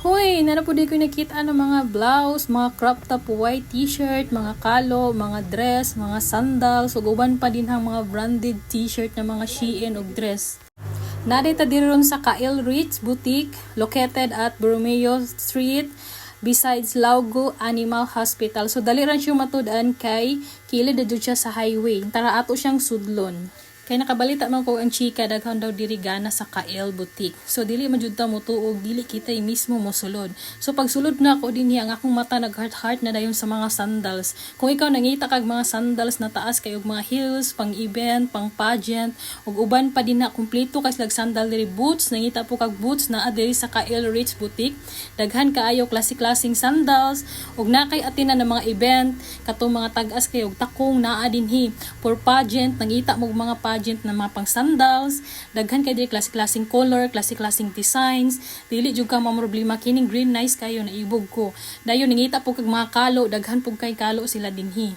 Hoy, nanapudi ko nakita ng mga blouse, mga crop top white t-shirt, mga kalo, mga dress, mga sandals, ug uban pa din ang mga branded t-shirt na mga Shein ug dress. Narita diron sa Kyle Ritz Boutique, located at Borromeo Street, besides Laugo Animal Hospital. So dali ran siya matud-an kay kilid na siya sa highway. Tara ato siyang sudlon. Kay nakabalita man ko ang chika daghan daw diri gana sa Kyle Boutique. So dili man jud ta mo tuog, dili kita mismo mo sulod. So pag sulod na ako dinhi ang akong mata nag-heart na dayon sa mga sandals. Kung ikaw nangita kag mga sandals na taas kay og mga heels pang event, pang pageant, ug uban pa din na kumpleto kay slag sandal diri boots, nangita po kag boots na diri sa Kyle Ritz Boutique. Daghan kaayo klase-klaseng sandals ug nakay atinan ng mga event katong mga tag-as kay og takong naa dinhi for pageant, nangita mo mga pageant na mga pang sandals, daghan kay diri klase-klaseng color, klase-klaseng designs, dili jud ka problema kining green nice kayo na ibog ko. Dayon nangita po kag mga kalo, daghan pug kay kalo sila dinhi.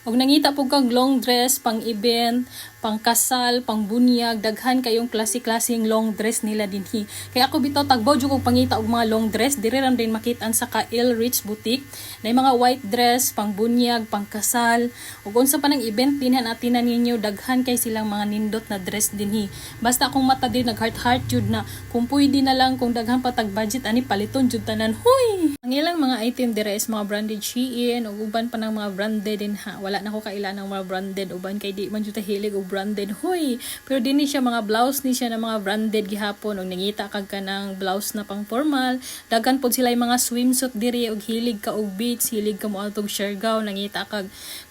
Og nangita po kag long dress pang event, pang kasal, pang bunyag, daghan kayong klase-klaseng long dress nila dinhi. Kaya ako bitaw tagbaw jud kog pangita og mga long dress, diri ram din makitaan sa Kyle Ritz Boutique. Nay mga white dress pang bunyag, pang kasal, ug unsa pa nang event dinhan atinan ninyo, daghan kay silang mga nindot na dress dinhi. Basta akong mata din nag-heart jud na kung pwede na lang kung daghan pa tag budget ani paliton jud tanan. Huy. Ang ilang mga item dire is mga branded Shein ug uban pa ng mga branded din ha. Wala na ko kaila ng mga branded uban kay di man jud ta hilig og branded. Hoy, pero dinhi siya mga blouse ni siya na mga branded gihapon ug nangita kag kanang blouse na pang formal. Daghan pod sila yung mga swimsuit diri ug hilig ka og beach, hilig ka mo atog Siargao, nangita kag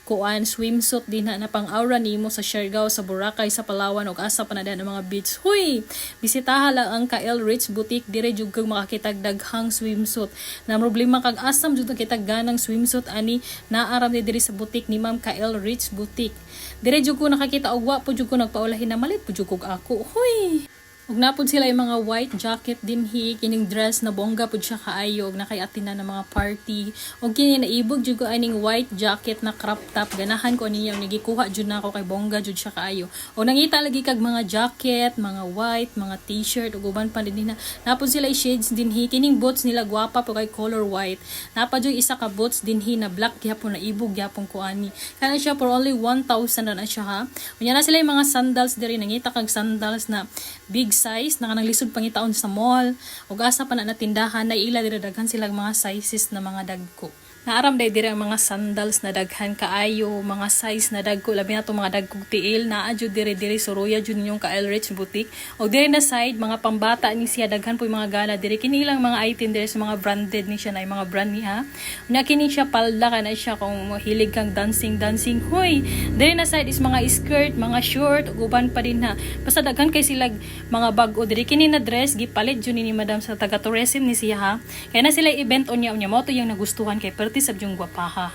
kuan swimsuit din na pang aura nimo sa Siargao, sa Boracay, sa Palawan ug asa pa na ang mga beach. Huy, bisitaha lang ang Kyle Ritz Boutique dire jud kag makakitag daghang swimsuit. Na problema kag asam jud kitag ganang swimsuit ani naaram ni diri sa boutique ni Ma'am Kyle Ritz Boutique. Dire jud ko nakakita og wa po jud ko nagpaulahin na malit po jud kog ako. Huy. Ug napod sila yung mga white jacket dinhi, kining dress na bongga pud siya kaayo ug nakay-atin na ng mga party. Ug kini naibog jud ko aning white jacket na crop top, ganahan ko niya nagikuha jud na ako kay bongga jud siya kaayo. Ug nangita lagi kag mga jacket, mga white, mga t-shirt ug uban pa dinhi na. Napod sila shades dinhi, kining boots nila gwapa po kay color white. Napa jud isa ka boots dinhi na black gyapon na ibog gyapon ko ani. Kana siya for only 1,000 na siya ha. Unya na sila yung mga sandals diri, nangita kag sandals na big size na kanang lisod pangitaon sa mall ug asa pa na tindahan na ila dira daghan silang mga sizes na mga dagko. Naaram day diri ang mga sandals na daghan kaayo, mga size na dagko, labi na to mga dagkog tiil, naa jud diri Soroya jud ninyong Kyle Ritz Boutique. Og diri na side mga pambata ni siya, daghan po yung mga gala diri, kini ilang mga item diri sa mga branded ni siya na yung mga brand niya. Unya kini siya palda kana siya kung hilig kang dancing. Hoy, diri na side is mga skirt, mga short, ug uban pa din ha. Basta daghan kay sila mga bag-o diri, kini na dress gipalit jud ni madam sa taga tourism ni siya ha. Kaya na sila event unya mo to yung nagustuhan kay perti sab yung gwapaha.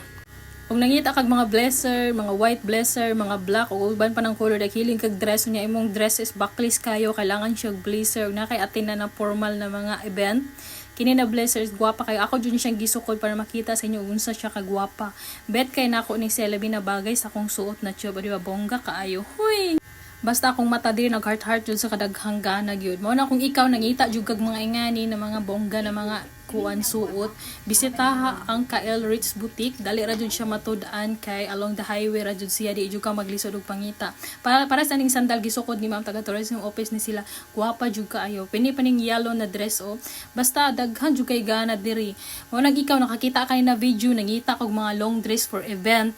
Kung nangita kag mga blazer, mga white blazer, mga black o uban pa ng color na hiling kag dress niya, imong dress is backless kayo, kailangan siya blazer na kay atin na formal na mga event. Kini na blazer is gwapa kayo. Ako jud siyang gisukod para makita sa inyo unsa siya kagwapa. Bet kay nako ni Celebi na bagay sa akong suot na tube, di ba bongga kaayo. Huy. Basta akong mata diri nag-heart jud sa kadaghang gana gyud. Mao na kung ikaw nangita jud kag mga ingani na mga bongga na mga kuan suot, bisitaha ang Kyle Ritz Boutique. Dali ra jud siya matud-an kay along the highway ra jud siya, di jud ka maglisod og pangita. Para sa ning sandal gisukod ni Ma'am taga tourism office ni sila, gwapa jud kaayo. Pini pa ning yellow na dress o. Basta daghan jud kay gana diri. Mao nag ikaw nakakita kay na video, nangita kog mga long dress for event.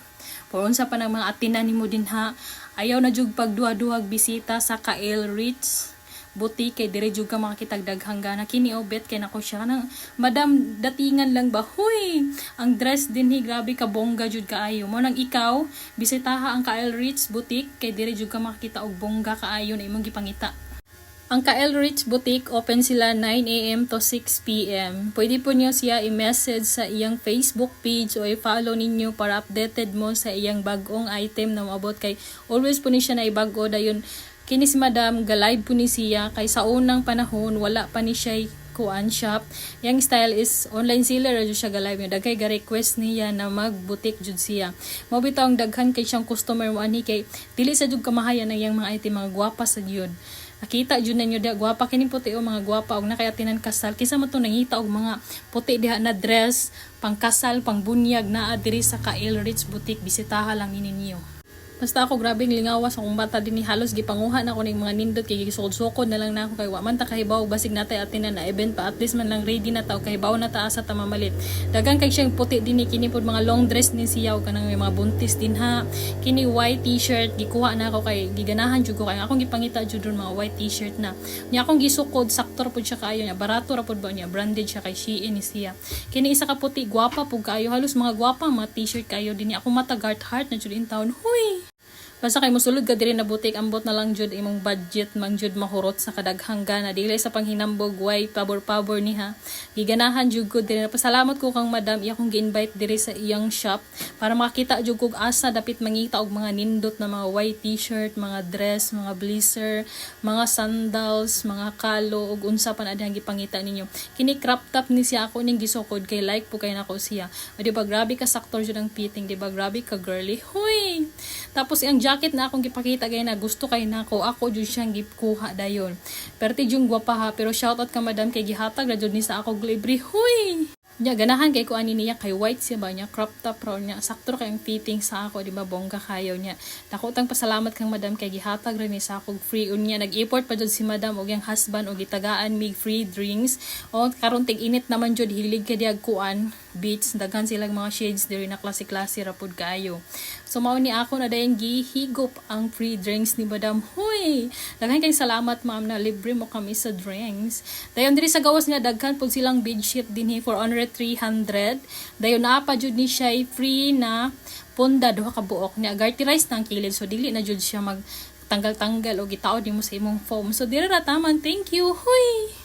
For unsa pa nang mga atinan nimo din ha. Ayaw na jug pagduha-duhag bisita sa Kyle Ritz Boutique kay dire jug ka makakitag daghang gana. Kini bet kay nako siya nang madam datingan lang ba. Huy, ang dress dinhi grabe ka bongga jud kaayo. Mo nang ikaw bisitaha ang Kyle Ritz Boutique kay dire jug ka makakita og bongga kaayo na imong gipangita. Ang Kyle Ritz Boutique open sila 9 AM to 6 PM. Pwede po niyo siya i-message sa iyang Facebook page o i-follow ninyo para updated mo sa iyang bagong item na maabot kay always po ni siya na ibago dayon. Kini si Madam ga-live po ni siya kay sa unang panahon wala pa ni siya kuan shop. Yang style is online seller ra jud siya ga-live. Dagkay ga-request niya na mag-boutique jud siya. Mao bitaw ang daghan kay siyang customer mo ani kay dili sa jud kamahayan ang yang mga item mga gwapa sa gyud. Nakita jud ninyo diha gwapa kining puti o mga gwapa og nakayatinan kasal. Kinsa man to nangita og mga puti diha na dress pang kasal, pang bunyag naa diri sa Kyle Rich Boutique. Bisitaha lang ninyo. Basta ako grabing lingawas akong bata din ni halos gipanguha na ako ng mga nindot kay gisukod-sukod na lang na ako kay wa man ta kahibaw basig natay atinan na event pa at least man lang ready na taw kahibaw na ta asa ta mamalit. Dagan kay siyang puti din ni kini pod mga long dress ni siya og kanang may mga buntis din ha. Kini white t-shirt gikuha na ako kay giganahan jud ko kay akong gipangita jud ron mga white t-shirt na. Nya akong gisukod sakto ra pod siya kaayo nya barato ra pod ba niya branded siya kay Shein ni siya. Kini isa ka puti gwapa pug kaayo halos mga gwapa mga t-shirt kayo din ni ako mata guard heart na jud in town. Huy. Basta kay mosulod ka diri na butik ambot na lang jud imong budget man jud mahurot sa kadaghang gana dili sa panghinambog way pabor-pabor ni ha. Giganahan jud ko diri. Pasalamat ko kang madam iya kong gi-invite diri sa iyang shop para makita jud kog asa dapit mangita og mga nindot na mga white t-shirt, mga dress, mga blazer, mga sandals, mga kalo ug unsa pa na dihang gipangita ninyo. Kini crop top ni siya ako ning gisukod kay like po kay nako siya. O di ba grabe ka saktor jud ang fitting, di ba grabe ka girly. Huy. Tapos ang jacket na akong gipakita gay na gusto kay nako ako jud siyang gikuha dayon. Perti jung gwapa ha pero shout out ka madam kay gihatag ra jud ni sa ako libre. Huy. Nya ganahan kay ko ani niya kay white siya ba niya crop top raw niya sakto kay ang fitting sa ako di ba bongga kayo niya. Dako tang pasalamat kang madam kay gihatag ra ni sa ako free unya nag-import pa jud si madam og yang husband og gitagaan mig free drinks o karon tig init naman jud hilig ka diag kuan beach daghan silang mga shades diri na klase-klase ra pud kayo. So mao ni ako na dayon gihigop ang free drinks ni madam. Huy. Daghan kay salamat ma'am na libre mo kami sa drinks. Dayon diri sa gawas niya daghan pud silang bedsheet dinhi for under 300. Dayon naa pa jud ni siya free na punda duha ka buok niya garterize nang kilid so dili na jud siya mag tanggal-tanggal o gitaod nimo sa imong foam. So dira ra taman. Thank you. Huy.